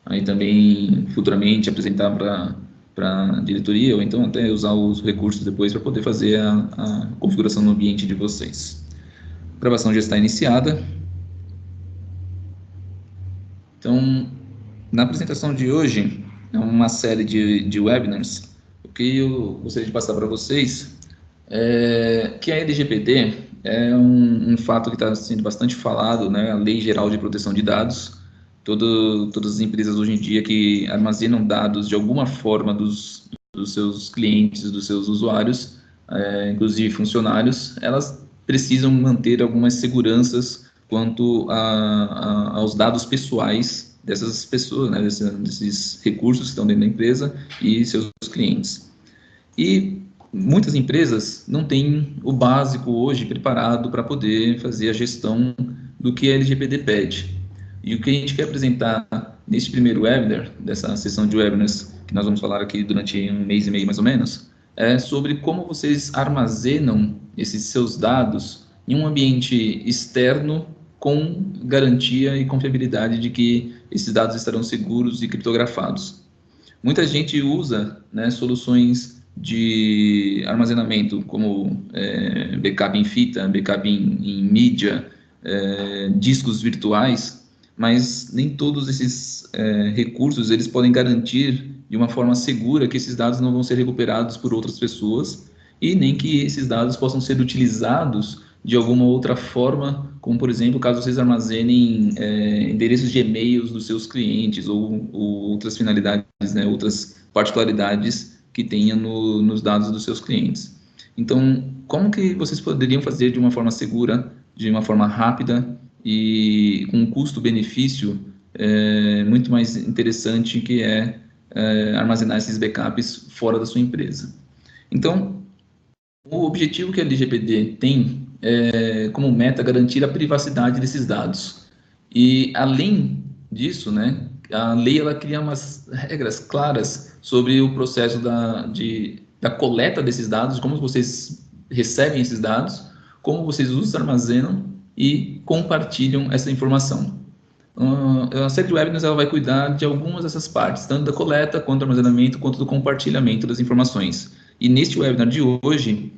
aí também futuramente apresentar para a diretoria, ou então até usar os recursos depois para poder fazer a configuração no ambiente de vocês. A gravação já está iniciada. Então, na apresentação de hoje, é uma série de webinars. O que eu gostaria de passar para vocês é que a LGPD é um fato que está sendo bastante falado, né? A Lei Geral de Proteção de Dados. Todas as empresas hoje em dia que armazenam dados de alguma forma dos seus clientes, dos seus usuários, inclusive funcionários, elas precisam manter algumas seguranças quanto aos dados pessoais dessas pessoas, né, desses recursos que estão dentro da empresa e seus clientes. E muitas empresas não têm o básico hoje preparado para poder fazer a gestão do que a LGPD pede. E o que a gente quer apresentar neste primeiro webinar, dessa sessão de webinars que nós vamos falar aqui durante um mês e meio mais ou menos, é sobre como vocês armazenam esses seus dados em um ambiente externo com garantia e confiabilidade de que esses dados estarão seguros e criptografados. Muita gente usa, né, soluções de armazenamento como backup em fita, backup em mídia, discos virtuais, mas nem todos esses recursos eles podem garantir de uma forma segura que esses dados não vão ser recuperados por outras pessoas e nem que esses dados possam ser utilizados de alguma outra forma, como por exemplo, caso vocês armazenem endereços de e-mails dos seus clientes ou outras finalidades, né, outras particularidades que tenha nos dados dos seus clientes. Então, como que vocês poderiam fazer de uma forma segura, de uma forma rápida e com um custo-benefício muito mais interessante, que armazenar esses backups fora da sua empresa? Então, o objetivo que a LGPD tem como meta garantir a privacidade desses dados. E além disso, né, a lei ela cria umas regras claras sobre o processo da coleta desses dados, como vocês recebem esses dados, como vocês os armazenam e compartilham essa informação. A série de webinars ela vai cuidar de algumas dessas partes, tanto da coleta, quanto do armazenamento, quanto do compartilhamento das informações. E neste webinar de hoje,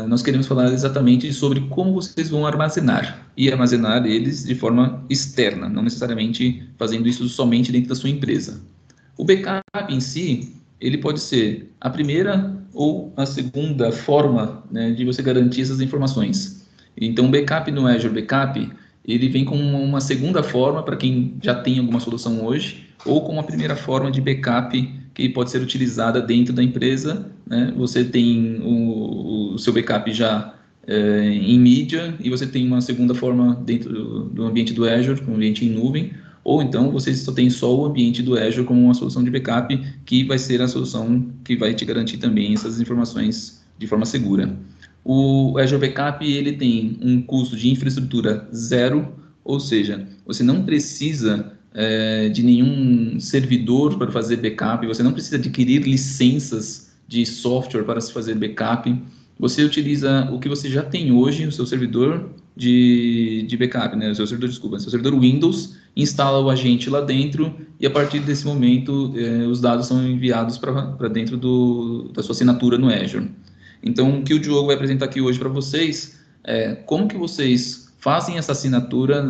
nós queremos falar exatamente sobre como vocês vão armazenar, e armazenar eles de forma externa, não necessariamente fazendo isso somente dentro da sua empresa. O backup em si, ele pode ser a primeira ou a segunda forma, né, de você garantir essas informações. Então, o backup no Azure Backup, ele vem com uma segunda forma para quem já tem alguma solução hoje, ou com uma primeira forma de backup que pode ser utilizada dentro da empresa, né? Você tem o seu backup já em mídia e você tem uma segunda forma dentro do ambiente do Azure, um ambiente em nuvem, ou então você só tem só o ambiente do Azure como uma solução de backup, que vai ser a solução que vai te garantir também essas informações de forma segura. O Azure Backup ele tem um custo de infraestrutura zero, ou seja, você não precisa de nenhum servidor para fazer backup, você não precisa adquirir licenças de software para se fazer backup. Você utiliza o que você já tem hoje, o seu servidor de backup, né? O seu servidor, desculpa, o seu servidor Windows, instala o agente lá dentro e a partir desse momento os dados são enviados para dentro da sua assinatura no Azure. Então, o que o Diogo vai apresentar aqui hoje para vocês é como que vocês fazem essa assinatura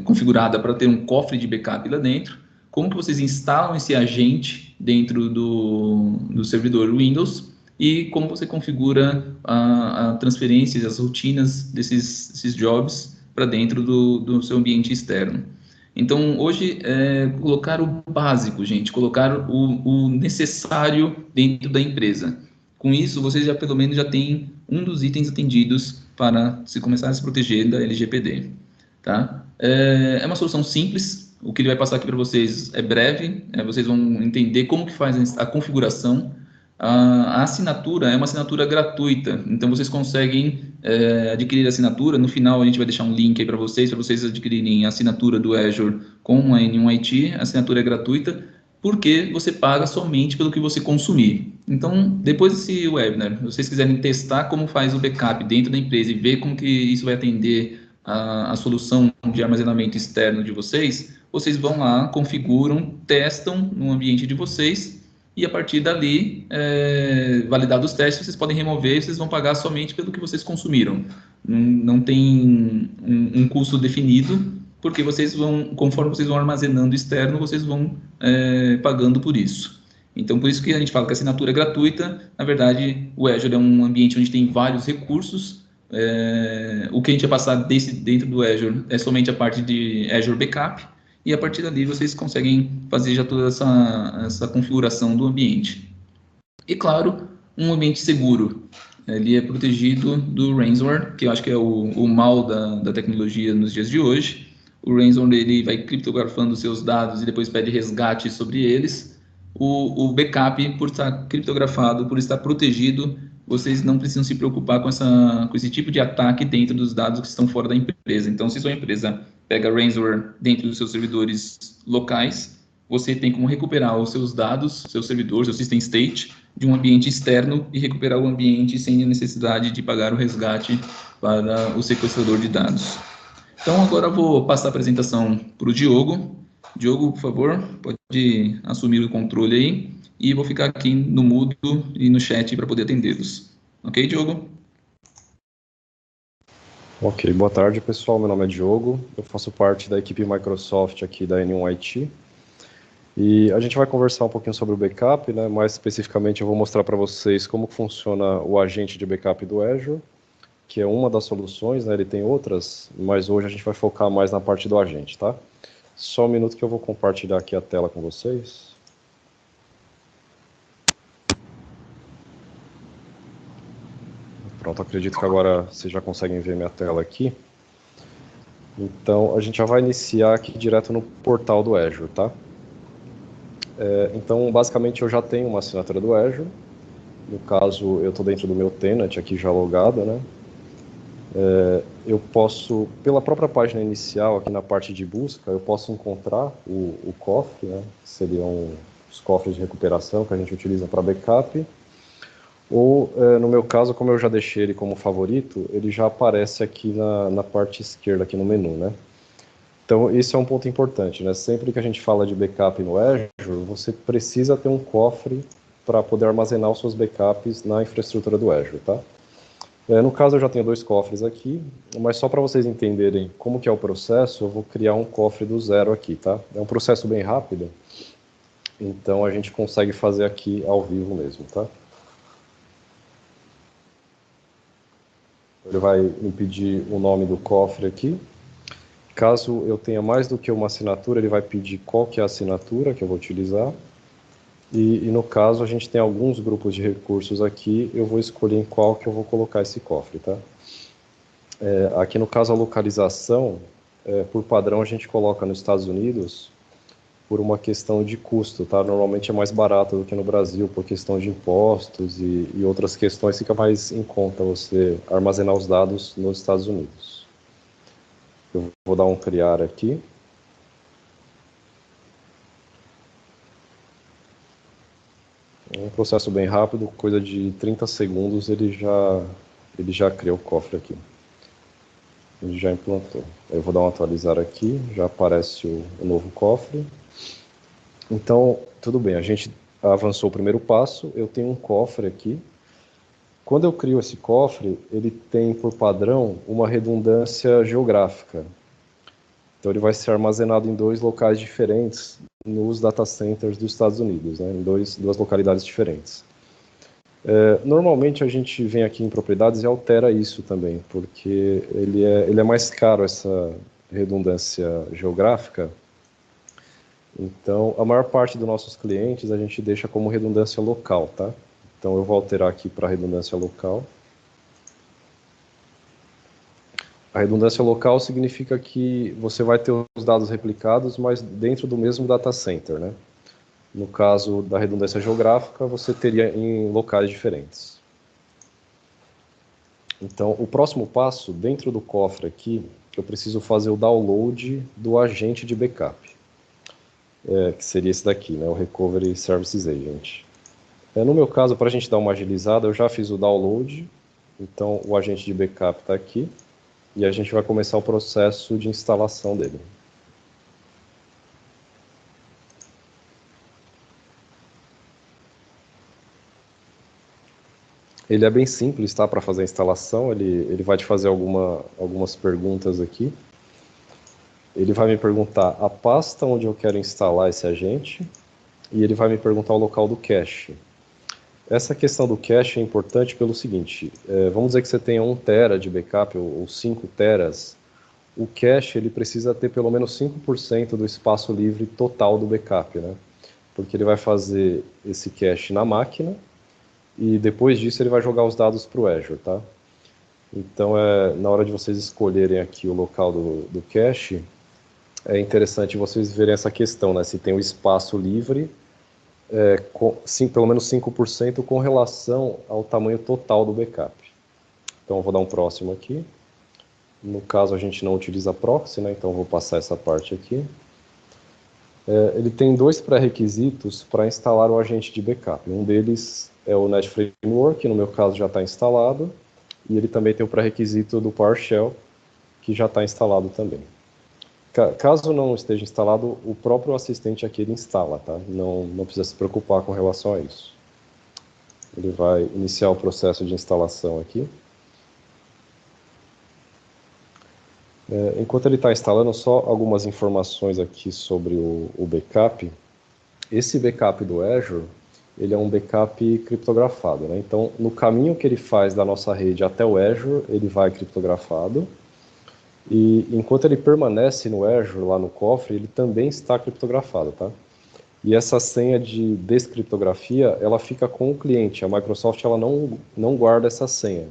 configurada para ter um cofre de backup lá dentro, como que vocês instalam esse agente dentro do servidor Windows e como você configura a transferência, as rotinas desses jobs para dentro do seu ambiente externo. Então, hoje, colocar o básico, gente, colocar o necessário dentro da empresa. Com isso, vocês já pelo menos já têm um dos itens atendidos para se começar a se proteger da LGPD. Tá? É uma solução simples, o que ele vai passar aqui para vocês é breve, vocês vão entender como que faz a configuração. A assinatura é uma assinatura gratuita, então vocês conseguem adquirir a assinatura. No final a gente vai deixar um link aí para vocês adquirirem a assinatura do Azure com a N1 IT. A assinatura é gratuita, porque você paga somente pelo que você consumir. Então, depois desse webinar, se vocês quiserem testar como faz o backup dentro da empresa e ver como que isso vai atender a solução de armazenamento externo de vocês, vocês vão lá, configuram, testam no ambiente de vocês e a partir dali, validados os testes, vocês podem remover e vocês vão pagar somente pelo que vocês consumiram. Não tem um custo definido, porque vocês vão, conforme vocês vão armazenando externo, vocês vão pagando por isso. Então, por isso que a gente fala que a assinatura é gratuita. Na verdade, o Azure é um ambiente onde tem vários recursos. O que a gente vai passar dentro do Azure é somente a parte de Azure Backup, e a partir dali vocês conseguem fazer já toda essa configuração do ambiente. E claro, um ambiente seguro. Ele é protegido do ransomware, que eu acho que é o mal da tecnologia nos dias de hoje. O ransomware ele vai criptografando seus dados e depois pede resgate sobre eles. O backup, por estar criptografado, por estar protegido, vocês não precisam se preocupar com esse tipo de ataque dentro dos dados que estão fora da empresa. Então, se sua empresa pega ransomware dentro dos seus servidores locais, você tem como recuperar os seus dados, seu servidor, seu system state, de um ambiente externo e recuperar o ambiente sem a necessidade de pagar o resgate para o sequestrador de dados. Então, agora eu vou passar a apresentação para o Diogo. Diogo, por favor, pode assumir o controle aí e vou ficar aqui no mudo e no chat para poder atendê-los. Ok, Diogo? Ok, boa tarde pessoal, meu nome é Diogo, eu faço parte da equipe Microsoft aqui da N1 IT e a gente vai conversar um pouquinho sobre o backup, né? Mais especificamente eu vou mostrar para vocês como funciona o agente de backup do Azure, que é uma das soluções, né? Ele tem outras, mas hoje a gente vai focar mais na parte do agente, tá? Só um minuto que eu vou compartilhar aqui a tela com vocês. Pronto, acredito que agora vocês já conseguem ver minha tela aqui. Então, a gente já vai iniciar aqui direto no portal do Azure, tá? Então, basicamente, eu já tenho uma assinatura do Azure. No caso, eu estou dentro do meu tenant aqui já logado, né? Eu posso, pela própria página inicial, aqui na parte de busca, eu posso encontrar o cofre, né? Que seriam os cofres de recuperação que a gente utiliza para backup. Ou, no meu caso, como eu já deixei ele como favorito, ele já aparece aqui na parte esquerda, aqui no menu, né? Então, esse é um ponto importante, né? Sempre que a gente fala de backup no Azure, você precisa ter um cofre para poder armazenar os seus backups na infraestrutura do Azure, tá? No caso, eu já tenho 2 cofres aqui, mas só para vocês entenderem como que é o processo, eu vou criar um cofre do zero aqui, tá? É um processo bem rápido, então a gente consegue fazer aqui ao vivo mesmo, tá? Ele vai me pedir o nome do cofre aqui. Caso eu tenha mais do que uma assinatura, ele vai pedir qual que é a assinatura que eu vou utilizar. E no caso, a gente tem alguns grupos de recursos aqui, eu vou escolher em qual que eu vou colocar esse cofre, tá? Aqui no caso, a localização, por padrão, a gente coloca nos Estados Unidos por uma questão de custo, tá? Normalmente é mais barato do que no Brasil, por questão de impostos e outras questões, fica mais em conta você armazenar os dados nos Estados Unidos. Eu vou dar um criar aqui. É um processo bem rápido, coisa de 30 segundos ele já criou o cofre aqui. Ele já implantou. Eu vou dar um atualizar aqui, já aparece o novo cofre. Então, tudo bem, a gente avançou o primeiro passo, eu tenho um cofre aqui. Quando eu crio esse cofre, ele tem por padrão uma redundância geográfica. Então ele vai ser armazenado em 2 locais diferentes nos data centers dos Estados Unidos, né, em duas localidades diferentes. Normalmente a gente vem aqui em propriedades e altera isso também, porque ele é mais caro essa redundância geográfica. Então, a maior parte dos nossos clientes a gente deixa como redundância local, tá? Então, eu vou alterar aqui para redundância local. A redundância local significa que você vai ter os dados replicados, mas dentro do mesmo data center, né? No caso da redundância geográfica, você teria em locais diferentes. Então, o próximo passo, dentro do cofre aqui, eu preciso fazer o download do agente de backup. Que seria esse daqui, né, o Recovery Services Agent. No meu caso, para a gente dar uma agilizada, eu já fiz o download, então o agente de backup está aqui. e a gente vai começar o processo de instalação dele. Ele é bem simples, tá? Para fazer a instalação, ele vai te fazer algumas perguntas aqui. Ele vai me perguntar a pasta onde eu quero instalar esse agente, e ele vai me perguntar o local do cache. Essa questão do cache é importante pelo seguinte, vamos dizer que você tenha 1 tera de backup ou 5 teras, o cache ele precisa ter pelo menos 5% do espaço livre total do backup, né? Porque ele vai fazer esse cache na máquina e depois disso ele vai jogar os dados para o Azure, tá? Então, na hora de vocês escolherem aqui o local do cache, é interessante vocês verem essa questão, né? Se tem o espaço livre, pelo menos 5% com relação ao tamanho total do backup. Então, eu vou dar um próximo aqui. No caso, a gente não utiliza proxy, né? Então, eu vou passar essa parte aqui. Ele tem 2 pré-requisitos para instalar o agente de backup. Um deles é o Net Framework, que no meu caso já está instalado, e ele também tem o pré-requisito do PowerShell, que já está instalado também. Caso não esteja instalado, o próprio assistente aqui ele instala, tá? Não precisa se preocupar com relação a isso. Ele vai iniciar o processo de instalação aqui. Enquanto ele está instalando, só algumas informações aqui sobre o backup. Esse backup do Azure, ele é um backup criptografado, né? Então, no caminho que ele faz da nossa rede até o Azure, ele vai criptografado. E enquanto ele permanece no Azure, lá no cofre, ele também está criptografado, tá? E essa senha de descriptografia, ela fica com o cliente. A Microsoft, ela não guarda essa senha.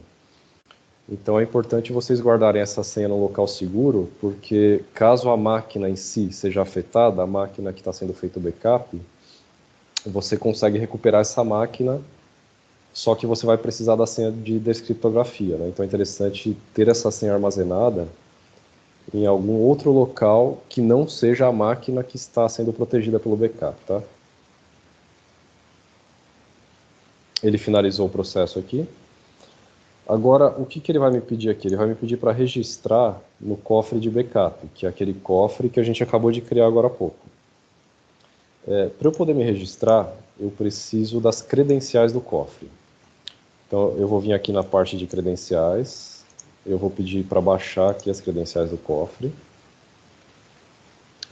Então é importante vocês guardarem essa senha no local seguro, porque caso a máquina em si seja afetada, a máquina que está sendo feito o backup, você consegue recuperar essa máquina, só que você vai precisar da senha de descriptografia, né? Então é interessante ter essa senha armazenada em algum outro local que não seja a máquina que está sendo protegida pelo backup, tá? Ele finalizou o processo aqui. Agora, o que ele vai me pedir aqui? Ele vai me pedir para registrar no cofre de backup, que é aquele cofre que a gente acabou de criar agora há pouco. Para eu poder me registrar, eu preciso das credenciais do cofre. Então, eu vou vir aqui na parte de credenciais, eu vou pedir para baixar aqui as credenciais do cofre.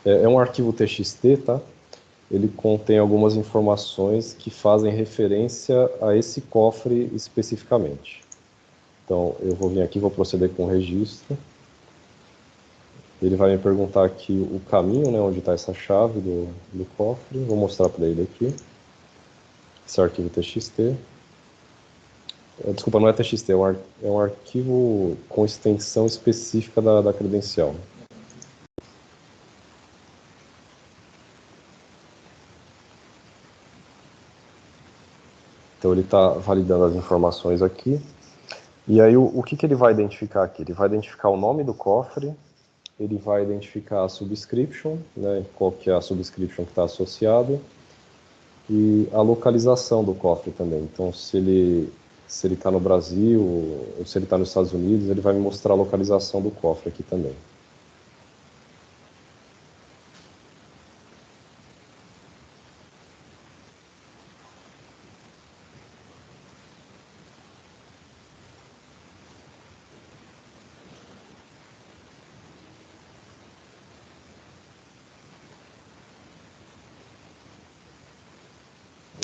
É um arquivo TXT, tá? Ele contém algumas informações que fazem referência a esse cofre especificamente. Então, eu vou vir aqui, vou proceder com o registro. Ele vai me perguntar aqui o caminho, né, onde está essa chave do cofre. Vou mostrar para ele aqui. Esse arquivo TXT. Desculpa, não é TXT, é um arquivo com extensão específica da credencial. Então, ele está validando as informações aqui. E aí, o que ele vai identificar aqui? Ele vai identificar o nome do cofre, ele vai identificar a subscription, né, qual que é a subscription que está associada, e a localização do cofre também. Então, se ele está no Brasil ou se ele está nos Estados Unidos, ele vai me mostrar a localização do cofre aqui também.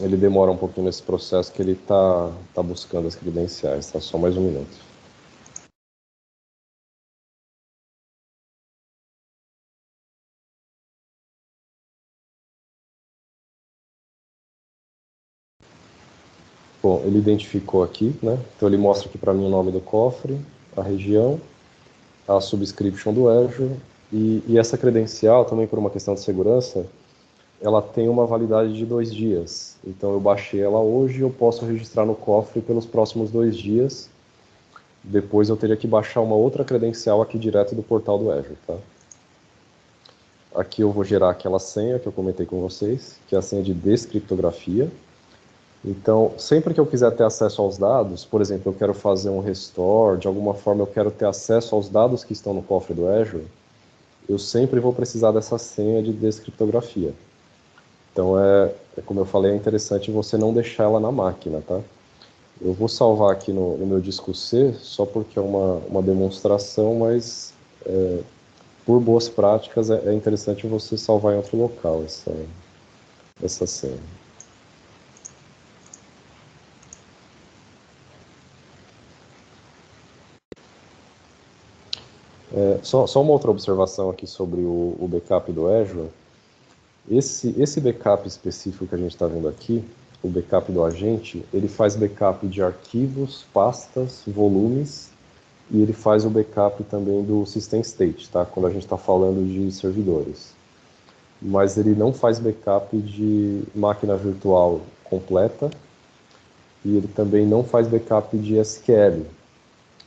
Ele demora um pouquinho nesse processo que ele tá buscando as credenciais, tá? Só mais um minuto. Bom, ele identificou aqui, né? Então ele mostra aqui para mim o nome do cofre, a região, a subscription do Azure e essa credencial, também por uma questão de segurança, ela tem uma validade de 2 dias. Então eu baixei ela hoje e eu posso registrar no cofre pelos próximos 2 dias. Depois eu teria que baixar uma outra credencial aqui direto do portal do Azure, tá? Aqui eu vou gerar aquela senha que eu comentei com vocês, que é a senha de descriptografia. Então, sempre que eu quiser ter acesso aos dados, por exemplo, eu quero fazer um restore, de alguma forma eu quero ter acesso aos dados que estão no cofre do Azure, eu sempre vou precisar dessa senha de descriptografia. Então, como eu falei, é interessante você não deixar ela na máquina, tá? Eu vou salvar aqui no meu disco C, só porque é uma demonstração, mas por boas práticas é interessante você salvar em outro local essa senha. Só uma outra observação aqui sobre o backup do Azure. Esse backup específico que a gente está vendo aqui, o backup do agente, ele faz backup de arquivos, pastas, volumes, e ele faz o backup também do system state, tá? Quando a gente está falando de servidores. Mas ele não faz backup de máquina virtual completa, e ele também não faz backup de SQL.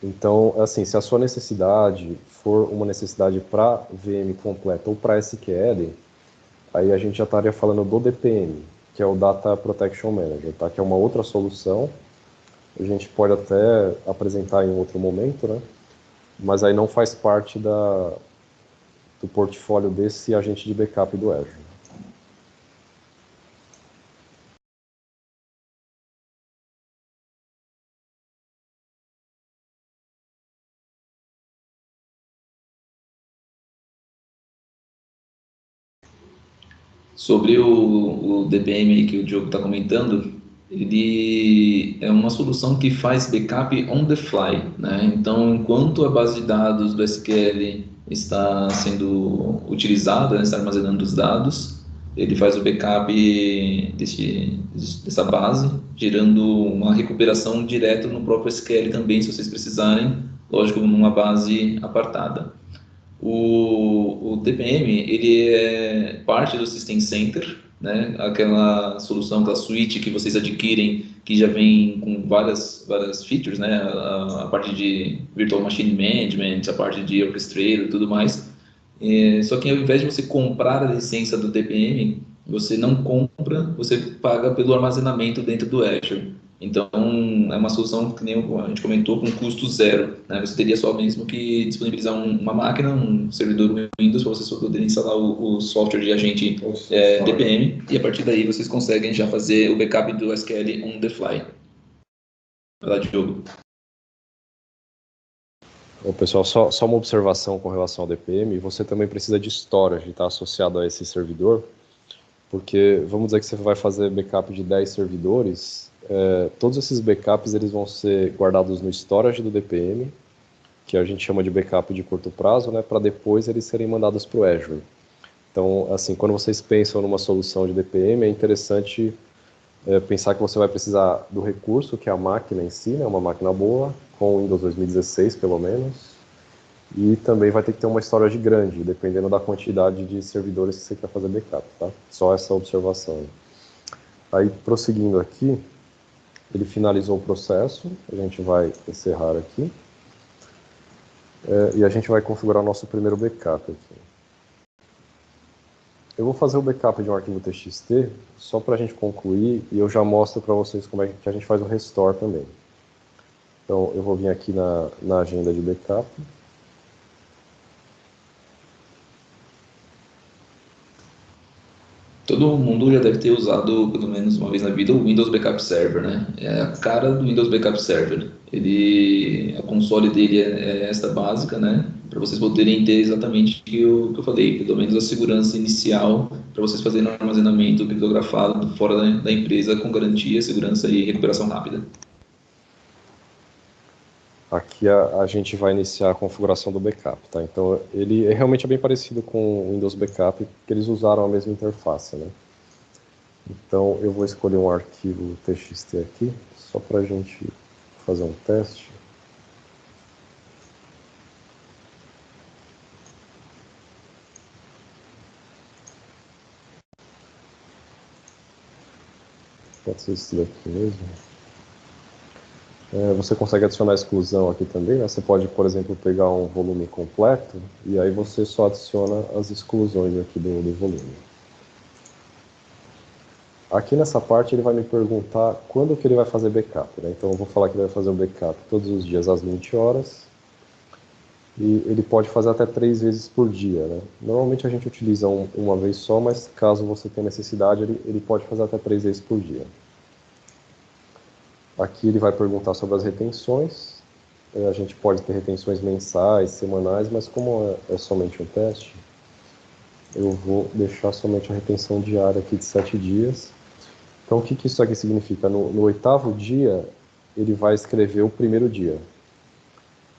Então, assim, se a sua necessidade for uma necessidade para VM completa ou para SQL, aí a gente já estaria falando do DPM, que é o Data Protection Manager, tá? Que é uma outra solução. A gente pode até apresentar em outro momento, né? Mas aí não faz parte do portfólio desse agente de backup do Azure. Sobre o DPM que o Diogo está comentando, ele é uma solução que faz backup on the fly, né? Então, enquanto a base de dados do SQL está sendo utilizada, né, está armazenando os dados, ele faz o backup dessa base, gerando uma recuperação direto no próprio SQL também, se vocês precisarem, lógico, numa base apartada. O TPM, ele é parte do System Center, né? Aquela solução, aquela suite que vocês adquirem, que já vem com várias features, né? A parte de Virtual Machine Management, a parte de Orchestrator e tudo mais. Só que ao invés de você comprar a licença do TPM, você não compra, você paga pelo armazenamento dentro do Azure. Então, é uma solução que nem a gente comentou, com custo zero, né? Você teria só mesmo que disponibilizar uma máquina, um servidor Windows, para você só poder instalar o software de agente DPM, e a partir daí vocês conseguem já fazer o backup do SQL on the fly. Vai lá, Diogo. Bom, pessoal, só uma observação com relação ao DPM. Você também precisa de storage, está associado a esse servidor, porque vamos dizer que você vai fazer backup de 10 servidores, todos esses backups eles vão ser guardados no storage do DPM, que a gente chama de backup de curto prazo, né, para depois eles serem mandados para o Azure. Então, assim, quando vocês pensam numa solução de DPM, é interessante pensar que você vai precisar do recurso, que é a máquina em si, né, uma máquina boa, com Windows 2016 pelo menos, e também vai ter que ter uma storage grande, dependendo da quantidade de servidores que você quer fazer backup, tá? Só essa observação. Aí, prosseguindo aqui, ele finalizou o processo, a gente vai encerrar aqui, e a gente vai configurar o nosso primeiro backup aqui. Eu vou fazer o backup de um arquivo TXT, só para a gente concluir, e eu já mostro para vocês como é que a gente faz o restore também. Então, eu vou vir aqui na agenda de backup. Todo mundo já deve ter usado, pelo menos uma vez na vida, o Windows Backup Server, né? É a cara do Windows Backup Server. A console dele é esta básica, né? Para vocês poderem ter exatamente o que eu falei, pelo menos a segurança inicial para vocês fazerem um armazenamento criptografado fora da empresa com garantia, segurança e recuperação rápida. Aqui a gente vai iniciar a configuração do backup, tá? Então, ele é realmente bem parecido com o Windows Backup, porque eles usaram a mesma interface, né? Então, eu vou escolher um arquivo TXT aqui, só para a gente fazer um teste. Pode ser esse daqui mesmo. Você consegue adicionar exclusão aqui também, né? Você pode, por exemplo, pegar um volume completo e aí você só adiciona as exclusões aqui do volume. Aqui nessa parte ele vai me perguntar quando que ele vai fazer backup, né? Então eu vou falar que ele vai fazer o backup todos os dias às 20 horas. E ele pode fazer até 3 vezes por dia, né? Normalmente a gente utiliza uma vez só, mas caso você tenha necessidade, ele pode fazer até 3 vezes por dia. Aqui ele vai perguntar sobre as retenções. A gente pode ter retenções mensais, semanais, mas como é somente um teste, eu vou deixar somente a retenção diária aqui de 7 dias. Então, o que isso aqui significa? No 8º dia, ele vai escrever o primeiro dia.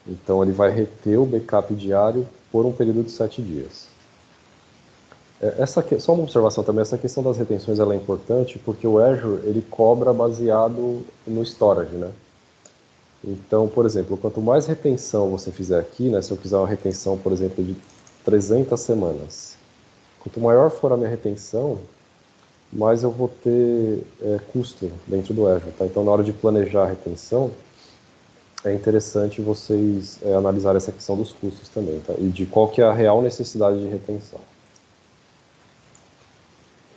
Então, ele vai reter o backup diário por um período de 7 dias. Só uma observação também, essa questão das retenções ela é importante porque o Azure ele cobra baseado no storage, né? Então, por exemplo, quanto mais retenção você fizer aqui, né, se eu fizer uma retenção, por exemplo, de 300 semanas, quanto maior for a minha retenção, mais eu vou ter custo dentro do Azure, tá? Então, na hora de planejar a retenção, é interessante vocês analisar essa questão dos custos também, tá? E de qual que é a real necessidade de retenção.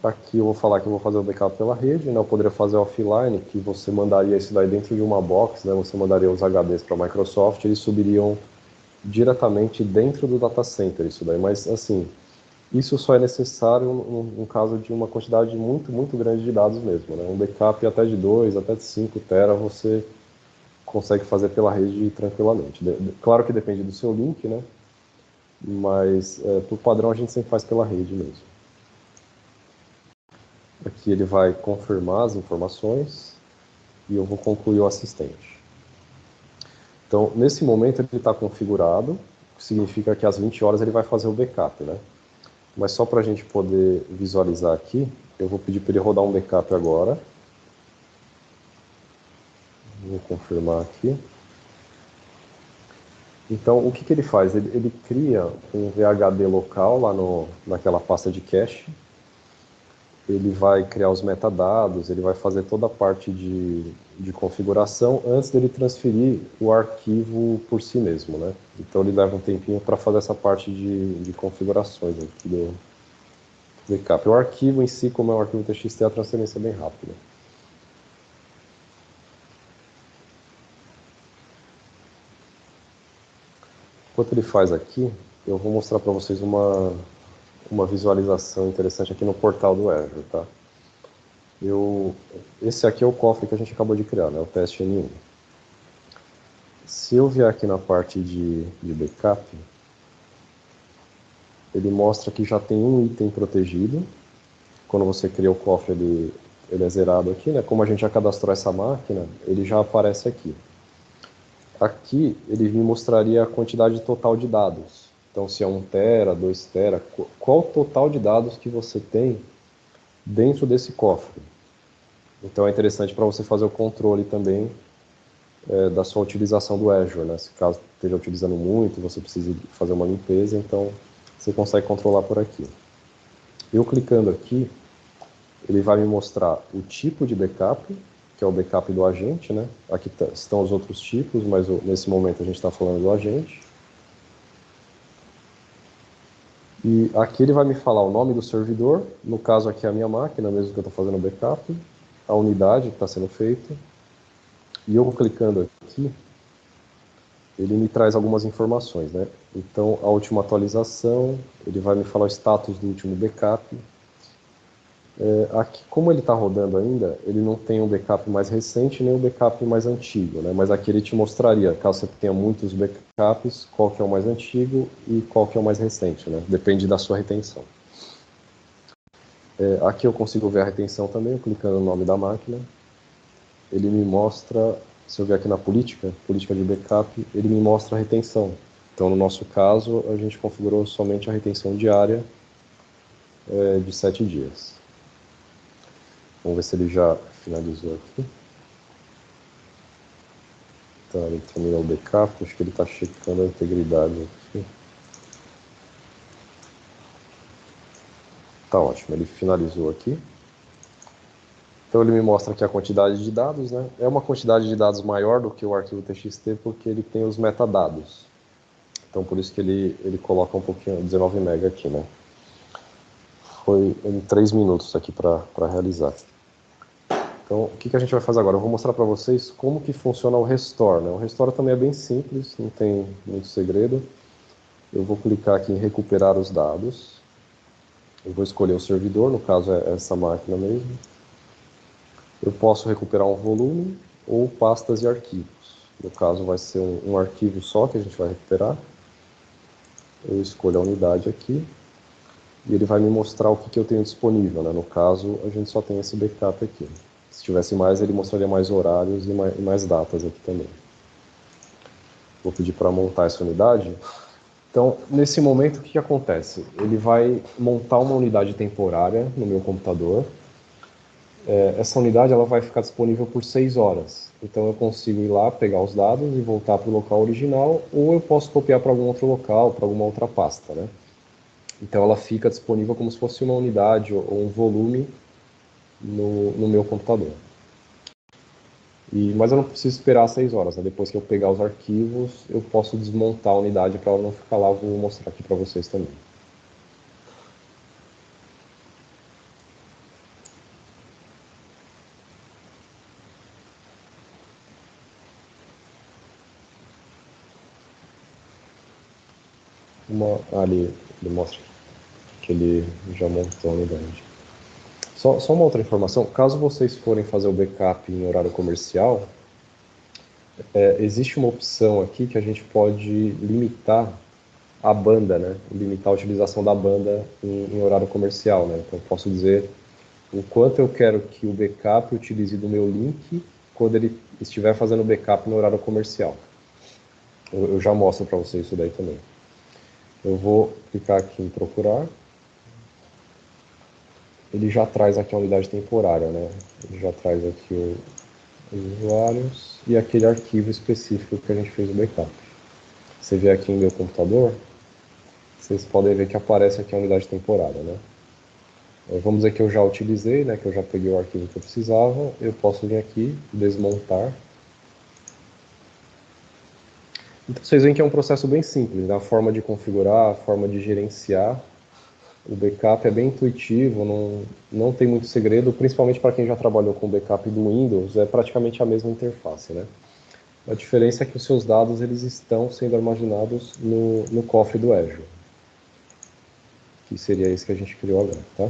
Aqui eu vou falar que eu vou fazer o backup pela rede, né? Eu poderia fazer offline, que você mandaria isso daí dentro de uma box, né? Você mandaria os HDs para a Microsoft, eles subiriam diretamente dentro do data center, isso daí. Mas, assim, isso só é necessário no caso de uma quantidade muito, muito grande de dados mesmo, né? Um backup até de 2, até de 5 tera você consegue fazer pela rede tranquilamente. Claro que depende do seu link, né? Mas, por padrão, a gente sempre faz pela rede mesmo. Aqui ele vai confirmar as informações e eu vou concluir o assistente. Então, nesse momento ele está configurado, o que significa que às 20 horas ele vai fazer o backup, né? Mas só para a gente poder visualizar aqui, eu vou pedir para ele rodar um backup agora. Vou confirmar aqui. Então, o que ele faz? Ele cria um VHD local lá naquela pasta de cache. Ele vai criar os metadados, ele vai fazer toda a parte de configuração antes dele transferir o arquivo por si mesmo, né? Então ele leva um tempinho para fazer essa parte de configurações aqui do backup. O arquivo em si, como é um arquivo TXT, a transferência é bem rápida. Enquanto ele faz aqui, eu vou mostrar para vocês uma visualização interessante aqui no portal do Azure, tá? Esse aqui é o cofre que a gente acabou de criar, né? O teste N1. Se eu vier aqui na parte de backup, ele mostra que já tem um item protegido. Quando você cria o cofre, ele é zerado aqui, né? Como a gente já cadastrou essa máquina, ele já aparece aqui. Aqui, ele me mostraria a quantidade total de dados. Então, se é 1 tera, 2 tera, qual o total de dados que você tem dentro desse cofre. Então, é interessante para você fazer o controle também da sua utilização do Azure, né? Se caso esteja utilizando muito, você precisa fazer uma limpeza, então você consegue controlar por aqui. Eu clicando aqui, ele vai me mostrar o tipo de backup, que é o backup do agente, né? Aqui estão os outros tipos, mas nesse momento a gente está falando do agente. E aqui ele vai me falar o nome do servidor, no caso aqui é a minha máquina, mesmo que eu estou fazendo o backup, a unidade que está sendo feita. E eu clicando aqui, ele me traz algumas informações, né? Então, a última atualização, ele vai me falar o status do último backup. Aqui, como ele está rodando ainda, ele não tem um backup mais recente nem um backup mais antigo, né? Mas aqui ele te mostraria, caso você tenha muitos backups, qual que é o mais antigo e qual que é o mais recente, né? Depende da sua retenção. Aqui eu consigo ver a retenção também, clicando no nome da máquina. Ele me mostra, se eu ver aqui na política de backup, ele me mostra a retenção. Então, no nosso caso, a gente configurou somente a retenção diária de 7 dias. Vamos ver se ele já finalizou aqui. Então, ele terminou o backup, acho que ele está checando a integridade aqui. Tá ótimo, ele finalizou aqui. Então ele me mostra aqui a quantidade de dados, né? É uma quantidade de dados maior do que o arquivo TXT porque ele tem os metadados. Então por isso que ele coloca um pouquinho, 19 MB aqui, né? Foi em 3 minutos aqui para realizar. Então, o que a gente vai fazer agora? Eu vou mostrar para vocês como que funciona o Restore, né? O Restore também é bem simples, não tem muito segredo. Eu vou clicar aqui em recuperar os dados. Eu vou escolher o servidor, no caso é essa máquina mesmo. Eu posso recuperar um volume ou pastas e arquivos. No caso vai ser um arquivo só que a gente vai recuperar. Eu escolho a unidade aqui e ele vai me mostrar o que eu tenho disponível, né? No caso, a gente só tem esse backup aqui. Se tivesse mais, ele mostraria mais horários e mais datas aqui também. Vou pedir para montar essa unidade. Então, nesse momento, o que acontece? Ele vai montar uma unidade temporária no meu computador. Essa unidade ela vai ficar disponível por 6 horas. Então, eu consigo ir lá, pegar os dados e voltar para o local original, ou eu posso copiar para algum outro local, para alguma outra pasta, né? Então, ela fica disponível como se fosse uma unidade ou um volume no meu computador. Mas eu não preciso esperar 6 horas, né? Depois que eu pegar os arquivos, eu posso desmontar a unidade para ela não ficar lá. Eu vou mostrar aqui para vocês também. Ali ele mostra que ele já montou a unidade. Só uma outra informação, caso vocês forem fazer o backup em horário comercial, existe uma opção aqui que a gente pode limitar a banda, né? Limitar a utilização da banda em horário comercial, né? Então eu posso dizer o quanto eu quero que o backup utilize do meu link quando ele estiver fazendo backup no horário comercial. Eu já mostro para vocês isso daí também. Eu vou clicar aqui em procurar. Ele já traz aqui a unidade temporária, né? Ele já traz aqui os usuários e aquele arquivo específico que a gente fez o backup. Você vê aqui em meu computador, vocês podem ver que aparece aqui a unidade temporária, né? Vamos dizer que eu já utilizei, né? Que eu já peguei o arquivo que eu precisava. Eu posso vir aqui, desmontar. Então vocês veem que é um processo bem simples, né? A forma de configurar, a forma de gerenciar. O backup é bem intuitivo, não tem muito segredo, principalmente para quem já trabalhou com backup do Windows, é praticamente a mesma interface, né? A diferença é que os seus dados eles estão sendo armazenados no cofre do Azure, que seria esse que a gente criou agora, tá?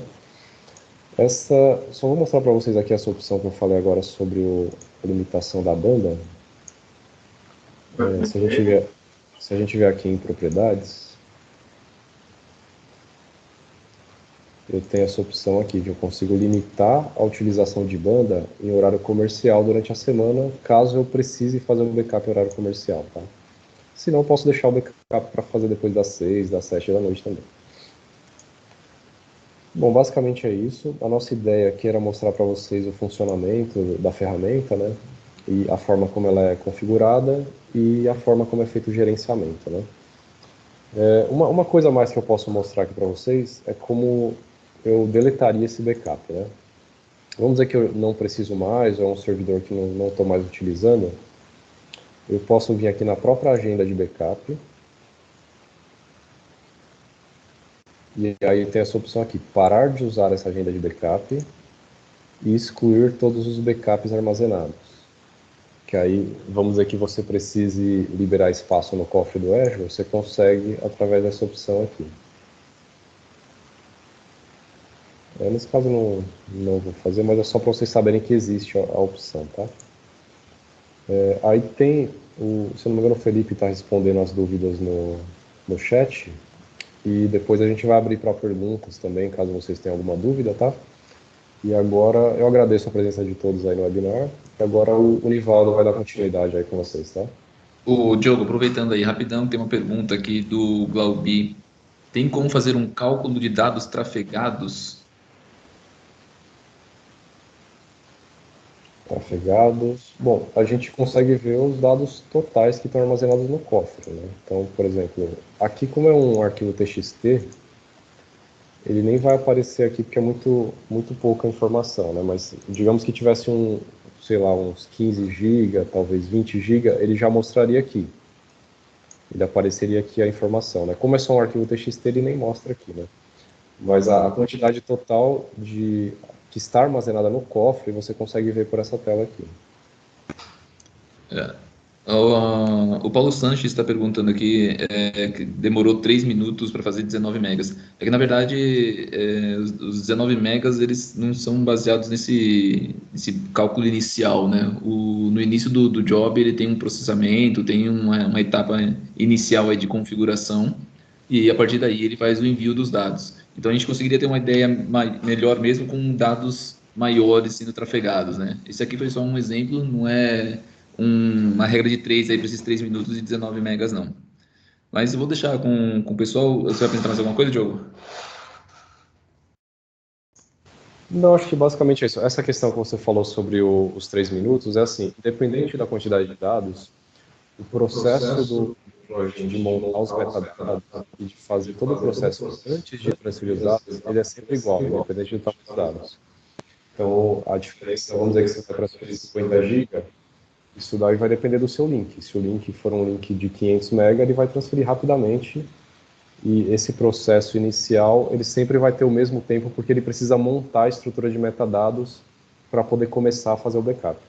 Só vou mostrar para vocês aqui essa opção que eu falei agora sobre a limitação da banda. Se a gente vier aqui em propriedades, eu tenho essa opção aqui, que eu consigo limitar a utilização de banda em horário comercial durante a semana, caso eu precise fazer um backup em horário comercial, tá? Se não, eu posso deixar o backup para fazer depois das 6, das 7 da noite também. Bom, basicamente é isso. A nossa ideia aqui era mostrar para vocês o funcionamento da ferramenta, né? E a forma como ela é configurada e a forma como é feito o gerenciamento, né? Uma coisa a mais que eu posso mostrar aqui para vocês é como eu deletaria esse backup, né? Vamos dizer que eu não preciso mais, ou é um servidor que não estou mais utilizando. Eu posso vir aqui na própria agenda de backup. E aí tem essa opção aqui, parar de usar essa agenda de backup e excluir todos os backups armazenados. Que aí, vamos dizer que você precise liberar espaço no cofre do Azure, você consegue através dessa opção aqui. Nesse caso não vou fazer, mas é só para vocês saberem que existe a opção, tá? Aí tem, se eu não me engano, o Felipe está respondendo as dúvidas no chat. E depois a gente vai abrir para perguntas também, caso vocês tenham alguma dúvida, tá? E agora eu agradeço a presença de todos aí no webinar. E agora o Nivaldo vai dar continuidade aí com vocês, tá? O Diogo, aproveitando aí rapidão, tem uma pergunta aqui do Glaubi. Tem como fazer um cálculo de dados trafegados? Trafegados. Bom, a gente consegue ver os dados totais que estão armazenados no cofre, né? Então, por exemplo, aqui como é um arquivo TXT, ele nem vai aparecer aqui porque é muito pouca informação, né? Mas digamos que tivesse sei lá, uns 15 GB, talvez 20 GB, ele já mostraria aqui. Ele apareceria aqui a informação, né? Como é só um arquivo TXT, ele nem mostra aqui, né? Mas a quantidade total que está armazenada no cofre, você consegue ver por essa tela aqui. O Paulo Sanches está perguntando aqui que demorou 3 minutos para fazer 19 megas. É que, na verdade, os 19 megas eles não são baseados nesse cálculo inicial, né? No início do job, ele tem um processamento, tem uma etapa inicial aí de configuração, e a partir daí ele faz o envio dos dados. Então, a gente conseguiria ter uma ideia melhor mesmo com dados maiores sendo trafegados, né? Esse aqui foi só um exemplo, não é uma regra de 3 aí para esses 3 minutos e 19 megas, não. Mas eu vou deixar com o pessoal. Você vai apresentar mais alguma coisa, Diogo? Não, acho que basicamente é isso. Essa questão que você falou sobre os 3 minutos é assim, independente da quantidade de dados, o processo do de montar os metadados e de fazer todo o processo antes de transferir os dados, ele é sempre igual, independente do tamanho dos dados. Então, a diferença, vamos dizer que você vai transferir 50 GB, isso daí vai depender do seu link. Se o link for um link de 500 MB, ele vai transferir rapidamente. E esse processo inicial, ele sempre vai ter o mesmo tempo, porque ele precisa montar a estrutura de metadados para poder começar a fazer o backup.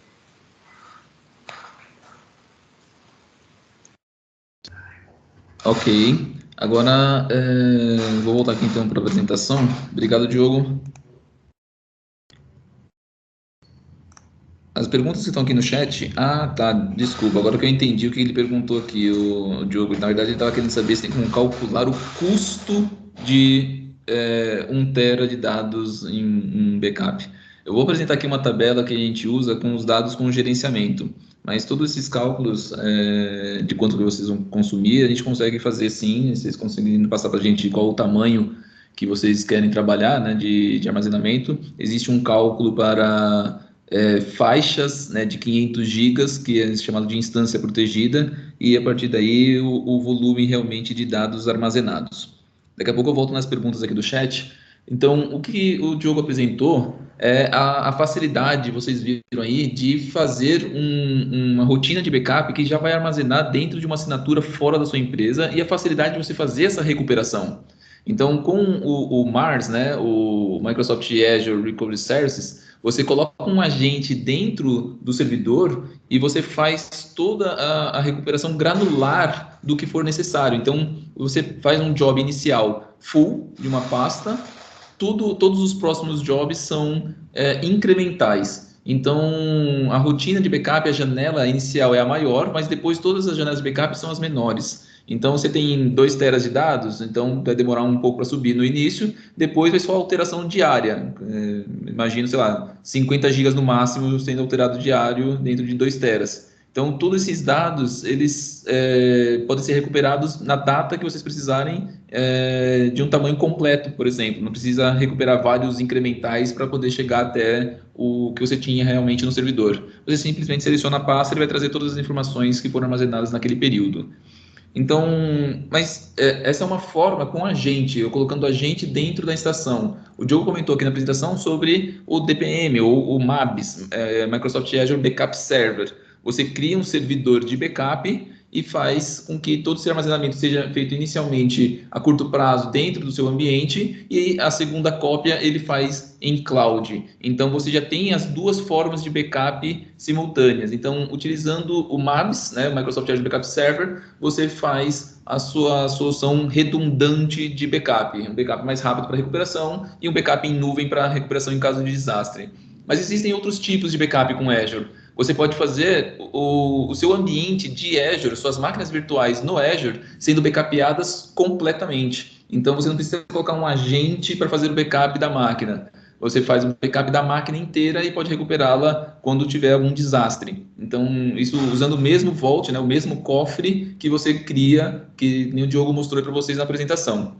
Ok. Agora, vou voltar aqui então para a apresentação. Obrigado, Diogo. As perguntas que estão aqui no chat. Ah, tá. Desculpa. Agora que eu entendi o que ele perguntou aqui, o Diogo. Na verdade, ele estava querendo saber se tem como calcular o custo de 1 tera de dados em backup. Eu vou apresentar aqui uma tabela que a gente usa com os dados com gerenciamento. Mas todos esses cálculos de quanto que vocês vão consumir, a gente consegue fazer sim. Vocês conseguindo passar para a gente qual o tamanho que vocês querem trabalhar, né, de armazenamento. Existe um cálculo para faixas, né, de 500 gigas, que é chamado de instância protegida, e a partir daí o volume realmente de dados armazenados. Daqui a pouco eu volto nas perguntas aqui do chat. Então, o que o Diogo apresentou é a facilidade, vocês viram aí, de fazer uma rotina de backup que já vai armazenar dentro de uma assinatura fora da sua empresa, e a facilidade de você fazer essa recuperação. Então, com o MARS, né, o Microsoft Azure Recovery Services, você coloca um agente dentro do servidor e você faz toda a recuperação granular do que for necessário. Então, você faz um job inicial full de uma pasta, todos os próximos jobs são incrementais. Então, a rotina de backup, a janela inicial é a maior, mas depois todas as janelas de backup são as menores. Então, você tem 2 teras de dados, então vai demorar um pouco para subir no início, depois vai só alteração diária. Imagino, sei lá, 50 gigas no máximo sendo alterado diário dentro de 2 teras. Então, todos esses dados, eles podem ser recuperados na data que vocês precisarem de um tamanho completo, por exemplo. Não precisa recuperar vários incrementais para poder chegar até o que você tinha realmente no servidor. Você simplesmente seleciona a pasta e ele vai trazer todas as informações que foram armazenadas naquele período. Então, mas essa é uma forma com a gente, eu colocando a gente dentro da estação. O Diogo comentou aqui na apresentação sobre o DPM, ou o MABS, Microsoft Azure Backup Server. Você cria um servidor de backup e faz com que todo esse armazenamento seja feito inicialmente a curto prazo dentro do seu ambiente, e a segunda cópia ele faz em cloud. Então você já tem as duas formas de backup simultâneas. Então, utilizando o MABS, né, o Microsoft Azure Backup Server, você faz a sua solução redundante de backup, um backup mais rápido para recuperação e um backup em nuvem para recuperação em caso de desastre. Mas existem outros tipos de backup com Azure. Você pode fazer o seu ambiente de Azure, suas máquinas virtuais no Azure, sendo backupeadas completamente. Então, você não precisa colocar um agente para fazer o backup da máquina. Você faz um backup da máquina inteira e pode recuperá-la quando tiver algum desastre. Então, isso usando o mesmo Vault, né, o mesmo cofre que você cria, que o Diogo mostrou para vocês na apresentação.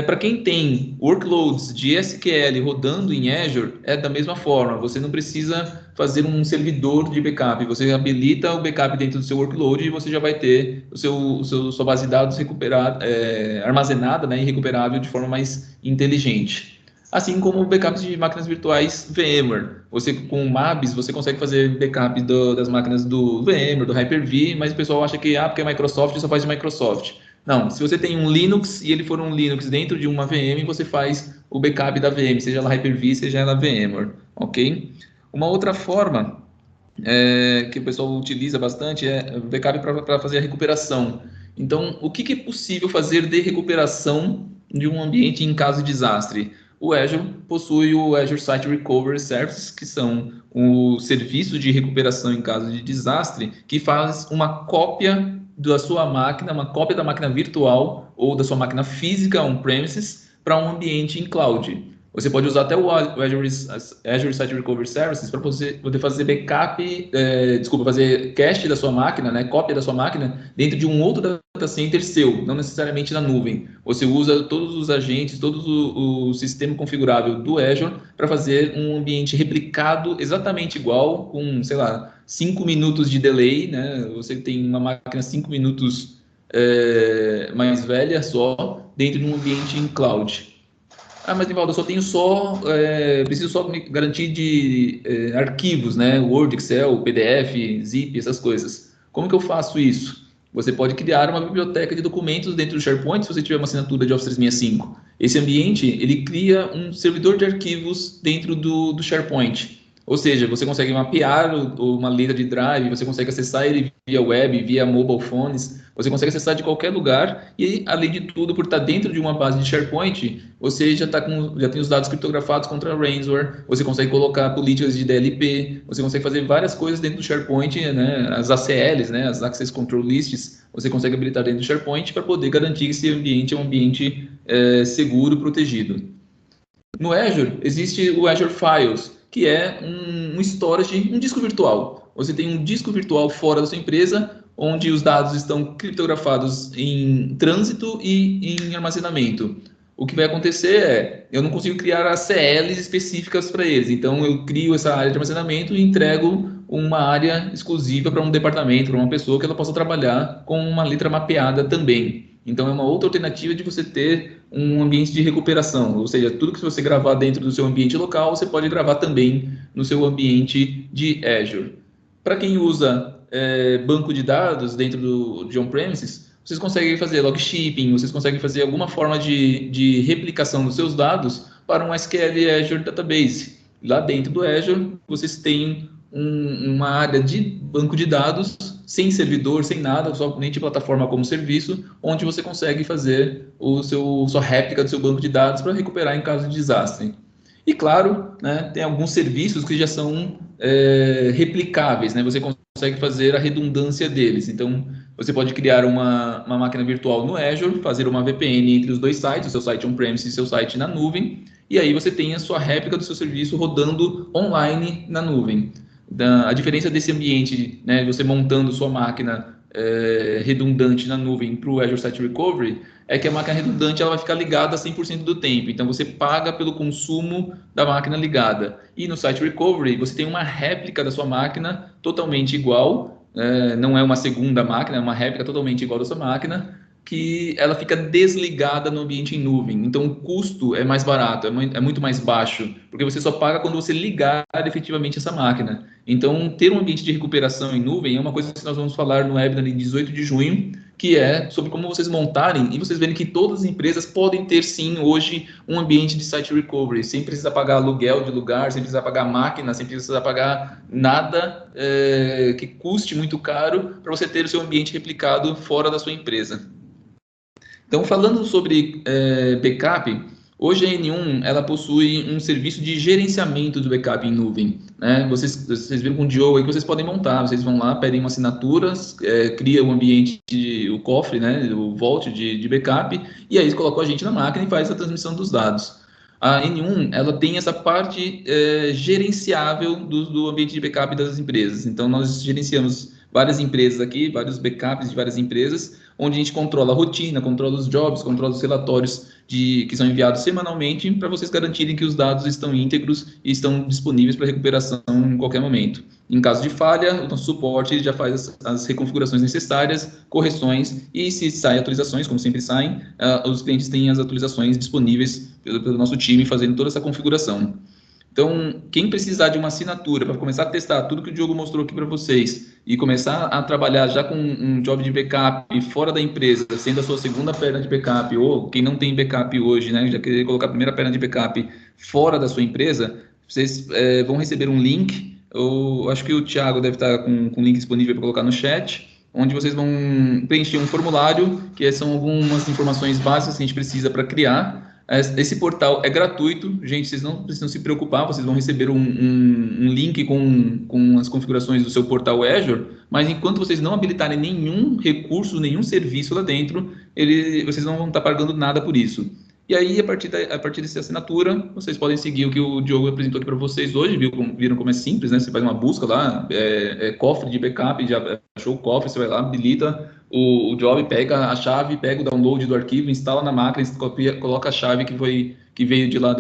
Para quem tem workloads de SQL rodando em Azure, é da mesma forma. Você não precisa fazer um servidor de backup. Você habilita o backup dentro do seu workload e você já vai ter sua base de dados armazenada, né, e recuperável de forma mais inteligente. Assim como backups de máquinas virtuais VMware. Você, com o MABS, você consegue fazer backup das máquinas do VMware, do Hyper-V, mas o pessoal acha que porque é Microsoft, só faz de Microsoft. Não, se você tem um Linux e ele for um Linux dentro de uma VM, você faz o backup da VM, seja ela Hyper-V, seja ela VMware, ok? Uma outra forma que o pessoal utiliza bastante é backup para fazer a recuperação. Então, o que é possível fazer de recuperação de um ambiente em caso de desastre? O Azure possui o Azure Site Recovery Services, que são o serviço de recuperação em caso de desastre, que faz uma cópia da sua máquina, uma cópia da máquina virtual ou da sua máquina física on-premises para um ambiente em cloud. Você pode usar até o Azure Site Recovery Services para você poder fazer backup, fazer cache da sua máquina, né, cópia da sua máquina dentro de um outro data center seu, não necessariamente na nuvem. Você usa todos os agentes, todo o sistema configurável do Azure para fazer um ambiente replicado exatamente igual, com, sei lá, 5 minutos de delay, né? Você tem uma máquina 5 minutos mais velha só, dentro de um ambiente em cloud. Ah, mas Nivaldo, eu só tenho preciso só me garantir de arquivos, né? Word, Excel, PDF, Zip, essas coisas. Como que eu faço isso? Você pode criar uma biblioteca de documentos dentro do SharePoint se você tiver uma assinatura de Office 365. Esse ambiente, ele cria um servidor de arquivos dentro do SharePoint. Ou seja, você consegue mapear uma letra de drive, você consegue acessar ele via web, via mobile phones, você consegue acessar de qualquer lugar e, além de tudo, por estar dentro de uma base de SharePoint, você já tem os dados criptografados contra ransomware, você consegue colocar políticas de DLP, você consegue fazer várias coisas dentro do SharePoint, né? As ACLs, né? As Access Control Lists, você consegue habilitar dentro do SharePoint para poder garantir que esse ambiente é um ambiente seguro, protegido. No Azure, existe o Azure Files, que é um storage, um disco virtual. Você tem um disco virtual fora da sua empresa, onde os dados estão criptografados em trânsito e em armazenamento. O que vai acontecer é, eu não consigo criar ACLs específicas para eles, então eu crio essa área de armazenamento e entrego uma área exclusiva para um departamento, para uma pessoa que ela possa trabalhar com uma letra mapeada também. Então é uma outra alternativa de você ter um ambiente de recuperação, ou seja, tudo que você gravar dentro do seu ambiente local, você pode gravar também no seu ambiente de Azure. Para quem usa banco de dados dentro de on-premises, vocês conseguem fazer log shipping, vocês conseguem fazer alguma forma de replicação dos seus dados para um SQL Azure Database. Lá dentro do Azure, vocês têm uma área de banco de dados sem servidor, sem nada, somente plataforma como serviço, onde você consegue fazer sua réplica do seu banco de dados para recuperar em caso de desastre. E claro, né, tem alguns serviços que já são replicáveis, né? Você consegue fazer a redundância deles. Então, você pode criar uma máquina virtual no Azure, fazer uma VPN entre os dois sites, o seu site on-premise e seu site na nuvem, e aí você tem a sua réplica do seu serviço rodando online na nuvem. A diferença desse ambiente, né, você montando sua máquina redundante na nuvem para o Azure Site Recovery, é que a máquina redundante ela vai ficar ligada 100% do tempo. Então, você paga pelo consumo da máquina ligada. E no Site Recovery, você tem uma réplica da sua máquina totalmente igual, não é uma segunda máquina, é uma réplica totalmente igual da sua máquina, que ela fica desligada no ambiente em nuvem. Então, o custo é mais barato, é muito mais baixo, porque você só paga quando você ligar efetivamente essa máquina. Então, ter um ambiente de recuperação em nuvem é uma coisa que nós vamos falar no webinar em 18 de junho, que é sobre como vocês montarem e vocês verem que todas as empresas podem ter, sim, hoje, um ambiente de site recovery, sem precisar pagar aluguel de lugar, sem precisar pagar máquina, sem precisar pagar nada que custe muito caro para você ter o seu ambiente replicado fora da sua empresa. Então, falando sobre backup, hoje a N1 ela possui um serviço de gerenciamento do backup em nuvem. Né? Vocês viram com o Diogo aí que vocês podem montar. Vocês vão lá, pedem uma assinatura, cria o ambiente, o cofre, né? O vault de backup, e aí colocam a gente na máquina e faz a transmissão dos dados. A N1 ela tem essa parte gerenciável do ambiente de backup das empresas. Então, nós gerenciamos várias empresas aqui, vários backups de várias empresas, onde a gente controla a rotina, controla os jobs, controla os relatórios que são enviados semanalmente para vocês garantirem que os dados estão íntegros e estão disponíveis para recuperação em qualquer momento. Em caso de falha, o nosso suporte já faz as reconfigurações necessárias, correções, e se saem atualizações, como sempre saem, os clientes têm as atualizações disponíveis pelo nosso time fazendo toda essa configuração. Então, quem precisar de uma assinatura para começar a testar tudo que o Diogo mostrou aqui para vocês e começar a trabalhar já com um job de backup fora da empresa, sendo a sua segunda perna de backup, ou quem não tem backup hoje, né, já querer colocar a primeira perna de backup fora da sua empresa, vocês vão receber um link. Eu acho que o Thiago deve estar com o link disponível para colocar no chat, onde vocês vão preencher um formulário, que são algumas informações básicas que a gente precisa para criar. Esse portal é gratuito, gente, vocês não precisam se preocupar, vocês vão receber um link com as configurações do seu portal Azure, mas enquanto vocês não habilitarem nenhum recurso, nenhum serviço lá dentro, vocês não vão estar pagando nada por isso. E aí, a partir dessa assinatura, vocês podem seguir o que o Diogo apresentou aqui para vocês hoje, viram como é simples, né? Você faz uma busca lá, cofre de backup, já achou o cofre, você vai lá, habilita o job, pega a chave, pega o download do arquivo, instala na máquina, coloca a chave que veio de lá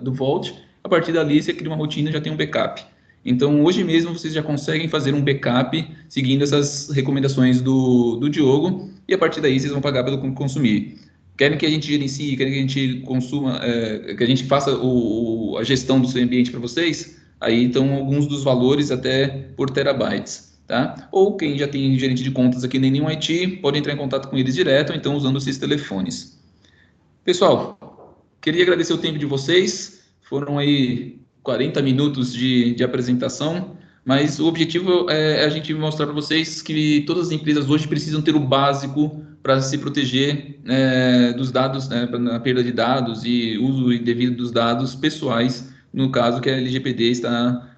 do Vault. A partir dali, você cria uma rotina e já tem um backup. Então, hoje mesmo, vocês já conseguem fazer um backup seguindo essas recomendações do Diogo, e a partir daí, vocês vão pagar pelo consumir. Querem que a gente gerencie, querem que a gente consuma, que a gente faça a gestão do seu ambiente para vocês, aí estão alguns dos valores até por terabytes, tá? Ou quem já tem gerente de contas aqui na Nenhum IT, pode entrar em contato com eles direto, ou então usando esses telefones. Pessoal, queria agradecer o tempo de vocês, foram aí 40 minutos de apresentação, mas o objetivo é a gente mostrar para vocês que todas as empresas hoje precisam ter o básico para se proteger dos dados, né, na perda de dados e uso indevido dos dados pessoais, no caso que a LGPD está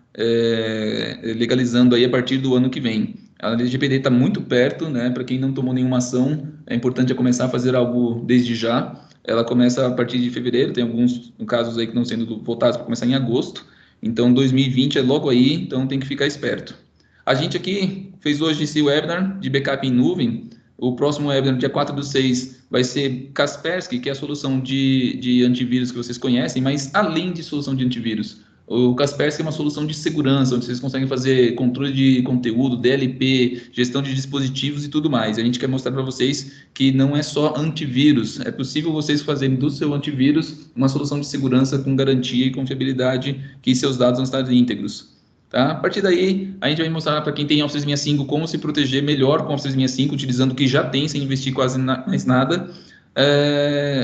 legalizando aí a partir do ano que vem. A LGPD está muito perto, né? Para quem não tomou nenhuma ação, é importante começar a fazer algo desde já. Ela começa a partir de fevereiro, tem alguns casos aí que estão sendo votados para começar em agosto. Então, 2020 é logo aí, então tem que ficar esperto. A gente aqui fez hoje esse webinar de backup em nuvem. O próximo webinar, dia 4/6, vai ser Kaspersky, que é a solução de antivírus que vocês conhecem, mas além de solução de antivírus. O Kaspersky é uma solução de segurança, onde vocês conseguem fazer controle de conteúdo, DLP, gestão de dispositivos e tudo mais. A gente quer mostrar para vocês que não é só antivírus, é possível vocês fazerem do seu antivírus uma solução de segurança com garantia e confiabilidade que seus dados vão estar íntegros. Tá? A partir daí, a gente vai mostrar para quem tem Office 365 como se proteger melhor com Office 365, utilizando o que já tem, sem investir quase mais nada.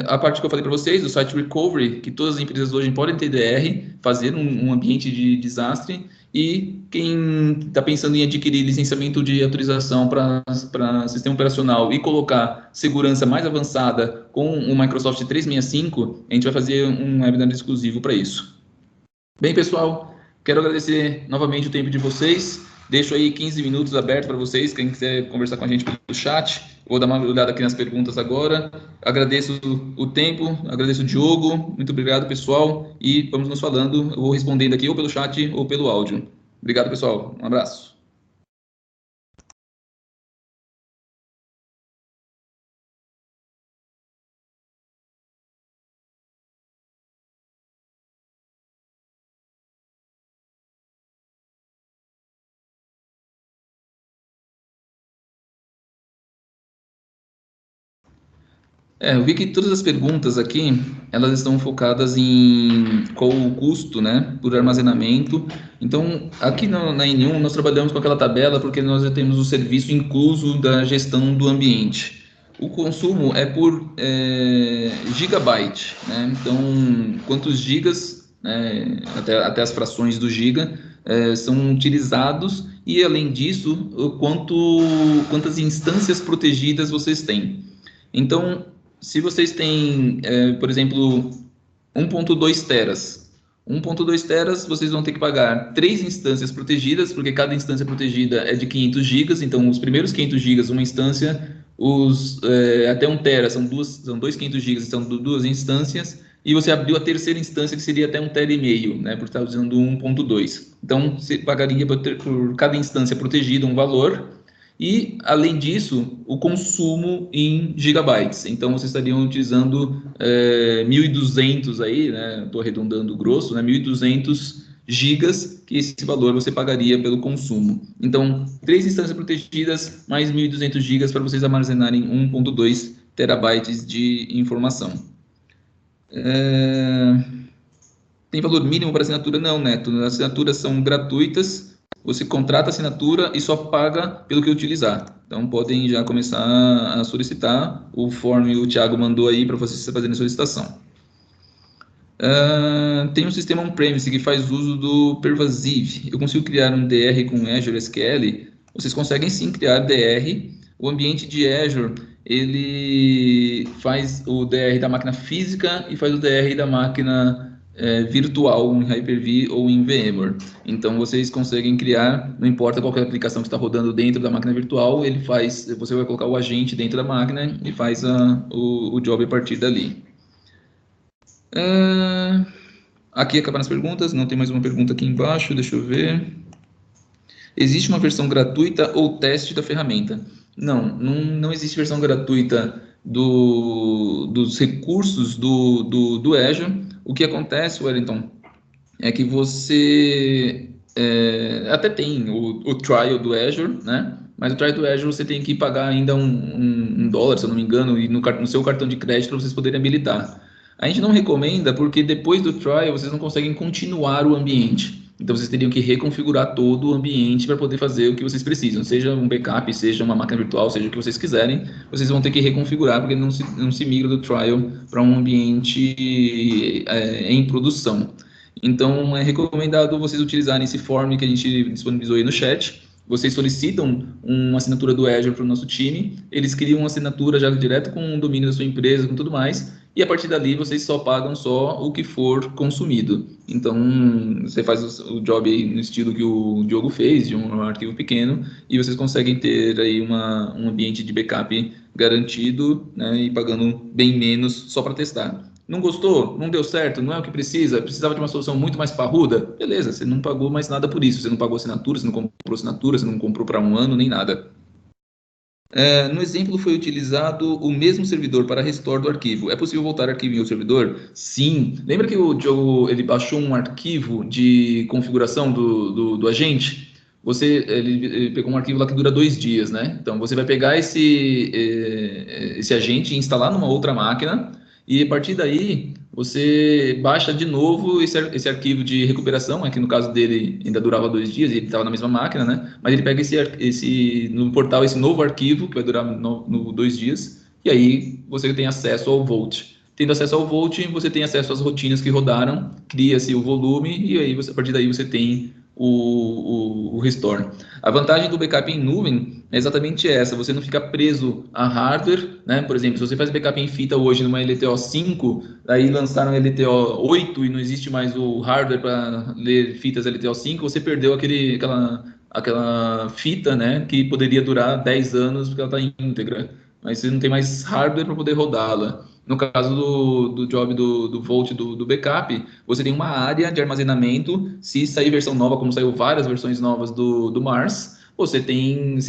A parte que eu falei para vocês, do site recovery, que todas as empresas hoje podem ter DR, fazer um ambiente de desastre, e quem está pensando em adquirir licenciamento de autorização para sistema operacional e colocar segurança mais avançada com o Microsoft 365, a gente vai fazer um webinar exclusivo para isso. Bem, pessoal, quero agradecer novamente o tempo de vocês. Deixo aí 15 minutos aberto para vocês, quem quiser conversar com a gente pelo chat. Vou dar uma olhada aqui nas perguntas agora. Agradeço o tempo, agradeço o Diogo. Muito obrigado, pessoal. E vamos nos falando. Eu vou respondendo aqui ou pelo chat ou pelo áudio. Obrigado, pessoal. Um abraço. Eu vi que todas as perguntas aqui, elas estão focadas em qual o custo, né, por armazenamento. Então, aqui na N1, nós trabalhamos com aquela tabela porque nós já temos o serviço incluso da gestão do ambiente. O consumo é por gigabyte, né? Então, quantos gigas, né, até as frações do giga, são utilizados e, além disso, quantas instâncias protegidas vocês têm. Então, se vocês têm, por exemplo, 1.2 teras, 1.2 teras, vocês vão ter que pagar 3 instâncias protegidas, porque cada instância protegida é de 500 gigas, então os primeiros 500 gigas, uma instância, até 1 tera são dois 500 gigas, são duas instâncias, e você abriu a terceira instância, que seria até 1 tera e meio, né, por estar usando 1.2. Então, você pagaria por cada instância protegida um valor, e, além disso, o consumo em gigabytes. Então, vocês estariam utilizando 1.200 aí, né? Estou arredondando grosso, né? 1.200 gigas, que esse valor você pagaria pelo consumo. Então, 3 instâncias protegidas, mais 1.200 gigas para vocês armazenarem 1.2 terabytes de informação. Tem valor mínimo para assinatura? Não, Neto. As assinaturas são gratuitas, você contrata a assinatura e só paga pelo que utilizar. Então, podem já começar a solicitar. O form o Thiago mandou aí para vocês fazerem a solicitação. Tem um sistema on-premise que faz uso do Pervasive. Eu consigo criar um DR com Azure SQL? Vocês conseguem sim criar DR. O ambiente de Azure, ele faz o DR da máquina física e faz o DR da máquina virtual em Hyper-V ou em VMware. Então, vocês conseguem criar, não importa qual que é a aplicação que está rodando dentro da máquina virtual, ele faz, você vai colocar o agente dentro da máquina e faz o job a partir dali. Aqui acabaram as perguntas, não tem mais uma pergunta aqui embaixo, deixa eu ver. Existe uma versão gratuita ou teste da ferramenta? Não existe versão gratuita dos recursos do Azure. O que acontece, Wellington, é que você até tem o trial do Azure, né? Mas o trial do Azure você tem que pagar ainda um dólar, se eu não me engano, e no seu cartão de crédito para vocês poderem habilitar. A gente não recomenda porque depois do trial vocês não conseguem continuar o ambiente. Então vocês teriam que reconfigurar todo o ambiente para poder fazer o que vocês precisam, seja um backup, seja uma máquina virtual, seja o que vocês quiserem, vocês vão ter que reconfigurar porque não se migra do trial para um ambiente em produção. Então é recomendado vocês utilizarem esse form que a gente disponibilizou aí no chat. Vocês solicitam uma assinatura do Azure para o nosso time, eles criam uma assinatura já direto com o domínio da sua empresa, com tudo mais, e a partir dali vocês só pagam só o que for consumido. Então, você faz o job aí no estilo que o Diogo fez, de um arquivo pequeno, e vocês conseguem ter aí um ambiente de backup garantido, né, e pagando bem menos só para testar. Não gostou? Não deu certo? Não é o que precisa? Precisava de uma solução muito mais parruda? Beleza, você não pagou mais nada por isso. Você não pagou assinatura, você não comprou assinatura, você não comprou para um ano, nem nada. No exemplo foi utilizado o mesmo servidor para restore do arquivo. É possível voltar arquivo em outro servidor? Sim. Lembra que o Diogo ele baixou um arquivo de configuração do agente? Ele pegou um arquivo lá que dura 2 dias, né? Então você vai pegar esse agente e instalar numa outra máquina e a partir daí você baixa de novo esse arquivo de recuperação, que no caso dele ainda durava 2 dias e ele estava na mesma máquina, né? Mas ele pega no portal esse novo arquivo que vai durar 2 dias e aí você tem acesso ao Vault. Tendo acesso ao Vault, você tem acesso às rotinas que rodaram, cria-se o volume e aí a partir daí você tem o restore. A vantagem do backup em nuvem é exatamente essa, você não fica preso a hardware, né? Por exemplo, se você faz backup em fita hoje numa LTO 5, aí lançaram a LTO 8 e não existe mais o hardware para ler fitas LTO 5, você perdeu aquela fita, né, que poderia durar 10 anos porque ela está íntegra, mas você não tem mais hardware para poder rodá-la. No caso do job do Volt do backup, você tem uma área de armazenamento. Se sair versão nova, como saiu várias versões novas do Mars, você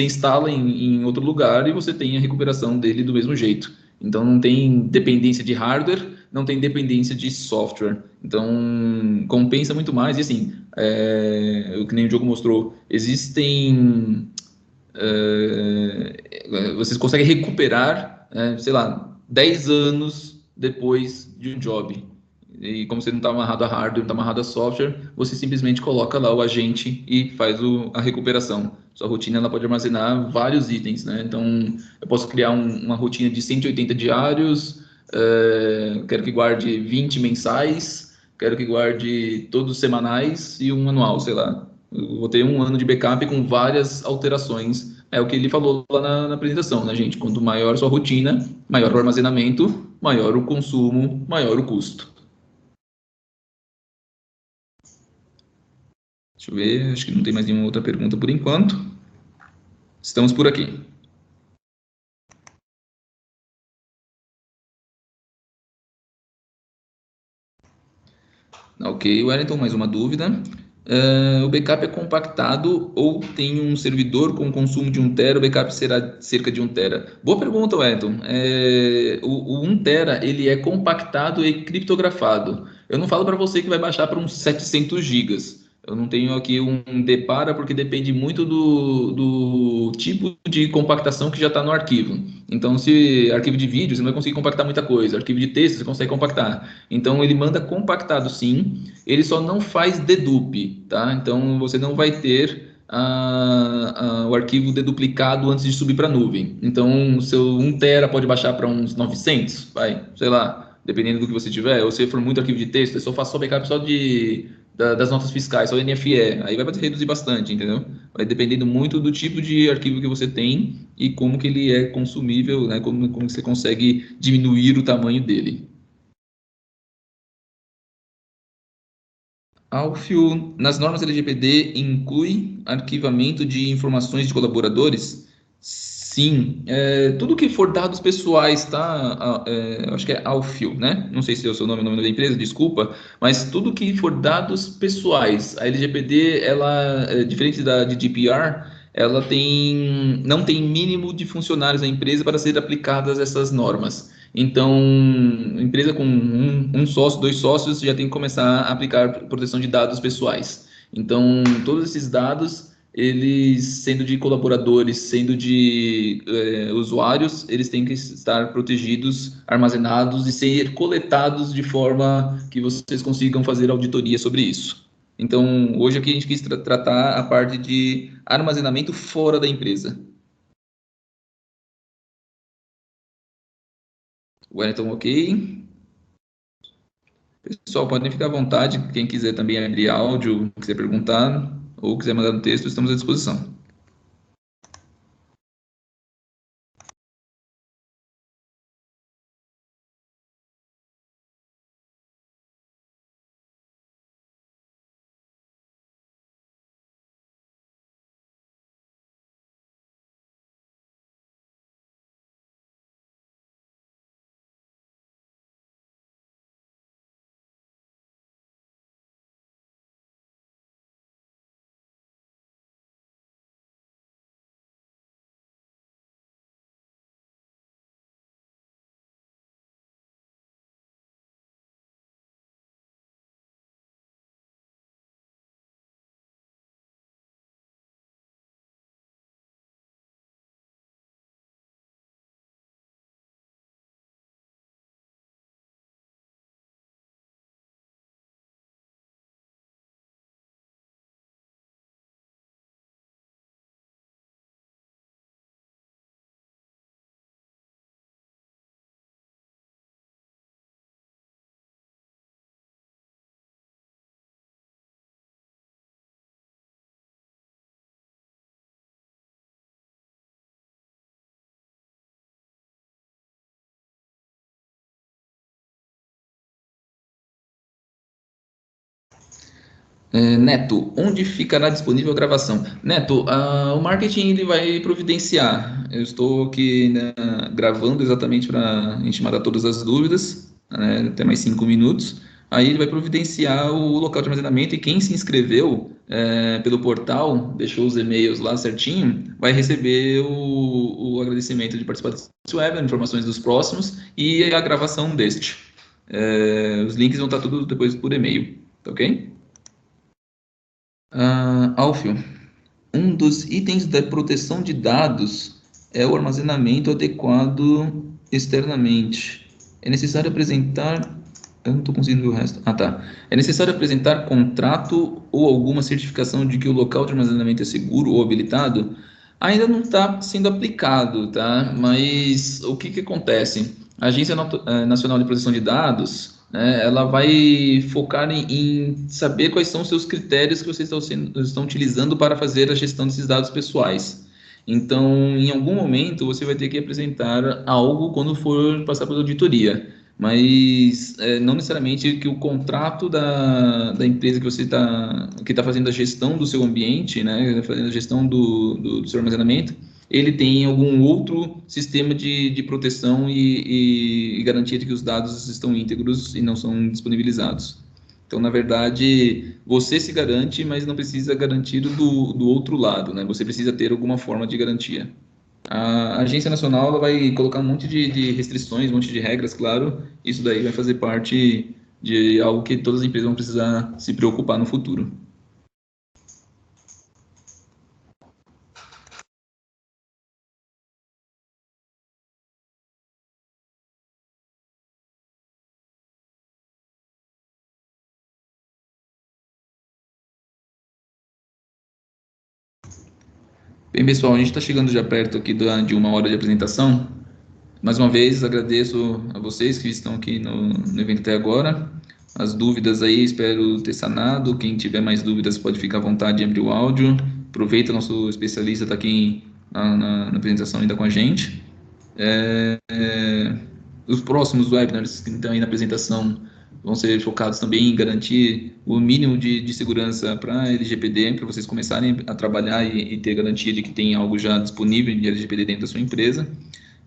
instala em outro lugar e você tem a recuperação dele do mesmo jeito. Então não tem dependência de hardware, não tem dependência de software. Então compensa muito mais. E assim, o que nem o Diogo mostrou, vocês conseguem recuperar, sei lá, 10 anos depois de um job. E como você não está amarrado a hardware, não está amarrado a software, você simplesmente coloca lá o agente e faz a recuperação. Sua rotina ela pode armazenar vários itens, né? Então, eu posso criar uma rotina de 180 diários, quero que guarde 20 mensais, quero que guarde todos semanais e um anual, sei lá. Eu vou ter um ano de backup com várias alterações. É o que ele falou lá na apresentação, né, gente? Quanto maior a sua rotina, maior o armazenamento, maior o consumo, maior o custo. Deixa eu ver, acho que não tem mais nenhuma outra pergunta por enquanto. Estamos por aqui. Ok, Wellington, mais uma dúvida. O backup é compactado ou tem um servidor com consumo de 1 TB, o backup será cerca de 1 TB? Boa pergunta, Wellington. O 1 TB ele é compactado e criptografado. Eu não falo para você que vai baixar para uns 700 gigas. Eu não tenho aqui um depara, porque depende muito do tipo de compactação que já está no arquivo. Então, se arquivo de vídeo, você não vai conseguir compactar muita coisa. Arquivo de texto, você consegue compactar. Então, ele manda compactado sim, ele só não faz dedupe, tá? Então, você não vai ter o arquivo deduplicado antes de subir para a nuvem. Então, o seu 1 tera pode baixar para uns 900, vai, sei lá, dependendo do que você tiver. Ou se for muito arquivo de texto, eu só faço só backup só das notas fiscais, só NFE. Aí vai reduzir bastante, entendeu? Vai dependendo muito do tipo de arquivo que você tem e como que ele é consumível, né? Como você consegue diminuir o tamanho dele. Alfio, nas normas LGPD, inclui arquivamento de informações de colaboradores? Sim, tudo que for dados pessoais, tá? Acho que é Alfio, né? Não sei se é o seu nome, o nome da empresa, desculpa, mas tudo que for dados pessoais. A LGPD, ela, diferente da de GDPR, ela não tem mínimo de funcionários na empresa para ser aplicadas essas normas. Então, empresa com um sócio, dois sócios, já tem que começar a aplicar proteção de dados pessoais. Então, todos esses dados, eles sendo de colaboradores, sendo de usuários, eles têm que estar protegidos, armazenados e ser coletados de forma que vocês consigam fazer auditoria sobre isso. Então, hoje aqui a gente quis tratar a parte de armazenamento fora da empresa. Wellington, ok? Pessoal, podem ficar à vontade. Quem quiser também abrir áudio, quiser perguntar ou quiser mandar no texto, estamos à disposição. Neto, onde ficará disponível a gravação? Neto, o marketing ele vai providenciar. Eu estou aqui, né, gravando exatamente para a gente matar todas as dúvidas, né, até mais 5 minutos. Aí ele vai providenciar o local de armazenamento e quem se inscreveu pelo portal, deixou os e-mails lá certinho, vai receber o agradecimento de participar desse webinar, informações dos próximos e a gravação deste. Os links vão estar tudo depois por e-mail, tá ok? Alfio, um dos itens da proteção de dados é o armazenamento adequado externamente. É necessário apresentar. Eu não estou conseguindo ver o resto. Ah, tá. É necessário apresentar contrato ou alguma certificação de que o local de armazenamento é seguro ou habilitado? Ainda não está sendo aplicado, tá? Mas o que que acontece? A Agência Nacional de Proteção de Dados, né, ela vai focar em saber quais são os seus critérios que vocês estão utilizando para fazer a gestão desses dados pessoais. Então, em algum momento, você vai ter que apresentar algo quando for passar pela auditoria, mas não necessariamente que o contrato da empresa que tá fazendo a gestão do seu ambiente, né, fazendo a gestão do seu armazenamento, ele tem algum outro sistema de proteção e garantia de que os dados estão íntegros e não são disponibilizados. Então, na verdade, você se garante, mas não precisa garantir do outro lado, né? Você precisa ter alguma forma de garantia. A Agência Nacional ela vai colocar um monte de restrições, um monte de regras, claro. Isso daí vai fazer parte de algo que todas as empresas vão precisar se preocupar no futuro. Bem, pessoal, a gente está chegando já perto aqui de 1 hora de apresentação. Mais uma vez, agradeço a vocês que estão aqui no evento até agora. As dúvidas aí, espero ter sanado. Quem tiver mais dúvidas pode ficar à vontade de abrir o áudio. Aproveita, nosso especialista está aqui na apresentação ainda com a gente. Os próximos webinars que estão aí na apresentação vão ser focados também em garantir o mínimo de segurança para LGPD, para vocês começarem a trabalhar e ter garantia de que tem algo já disponível de LGPD dentro da sua empresa.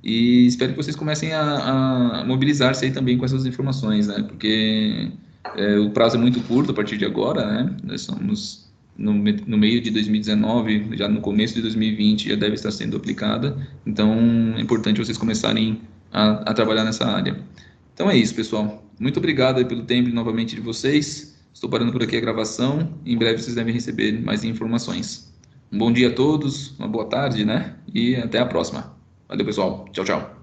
E espero que vocês comecem a mobilizar-se aí também com essas informações, né? Porque o prazo é muito curto a partir de agora, né? Nós somos no meio de 2019, já no começo de 2020 já deve estar sendo aplicada. Então, é importante vocês começarem a trabalhar nessa área. Então é isso, pessoal. Muito obrigado aí pelo tempo novamente de vocês. Estou parando por aqui a gravação. Em breve vocês devem receber mais informações. Um bom dia a todos, uma boa tarde, né? E até a próxima. Valeu, pessoal. Tchau, tchau.